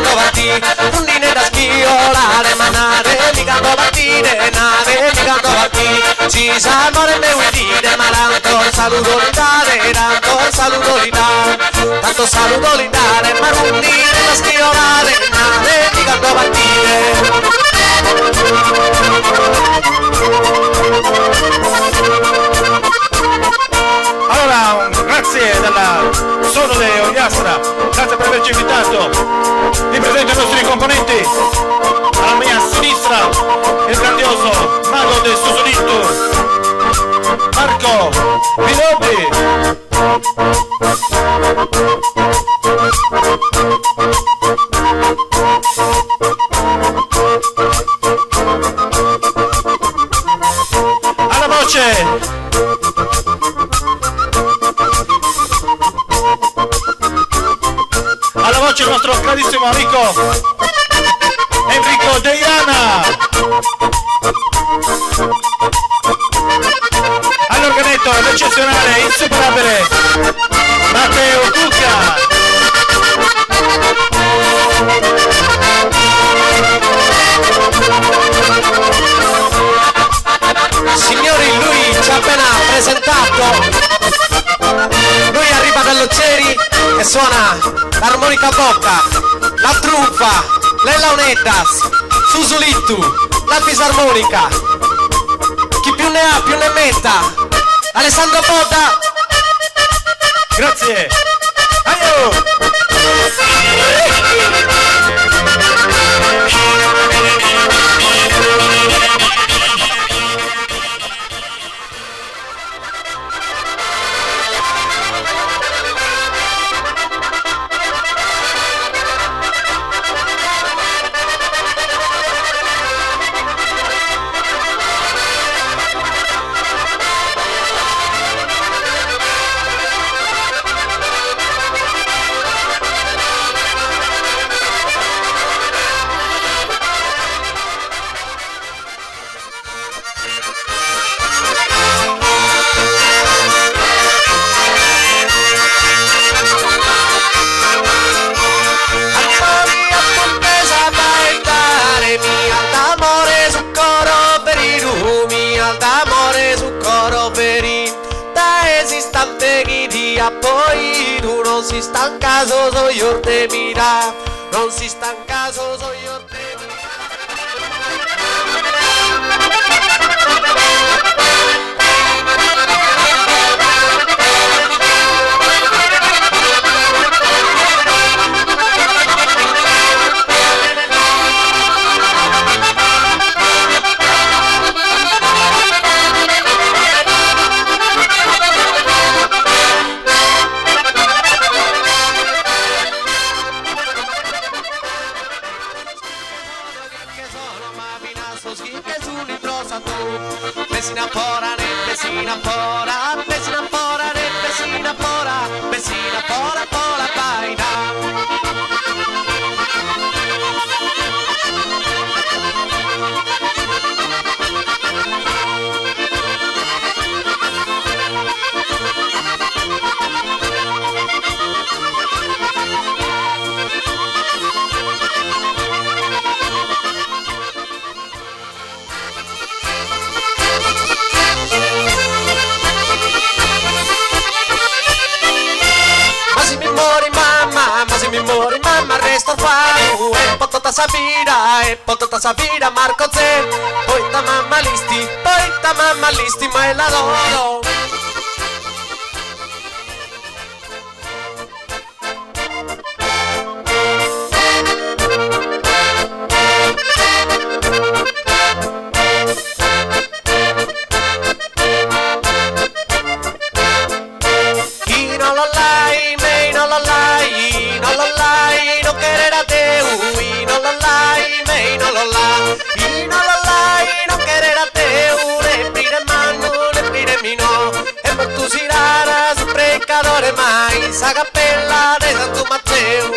canto partire, rondine da schiolare, manare, mi canto partire, nave, mi canto partire, ci sa amore me vuoi dire, ma tanto saluto l'Italia, tanto saluto l'Italia, ma rondine da schiolare, nave, mi canto partire. Allora, grazie dalla Sonode Ogliastra, grazie per averci invitato. Vi presento i nostri componenti. Alla mia sinistra il grandioso mago del Susolito, Marco Piloti. Alla voce il nostro carissimo amico Enrico Deiana. All'organetto l'eccezionale, insuperabile Matteo Cucca. Signori, lui ci ha appena presentato. Lui arriva dall'Ozzeri e suona l'armonica a bocca, la truffa, le launettas, Susulittu, la fisarmonica. Chi più ne ha più ne metta. Alessandro Botta. Grazie. Aio. Poi tu non si stanca, so io te mira, non si stanca, so io te mira. Besina fora, ne besina fora, besina fora, ne besina fora, besina fora, fora, paina. Mi muori mamma resto fau e potota Sabina Marco Z poi ta mamma listi ma è la loro. Mai sa cappella di Santo Matteo.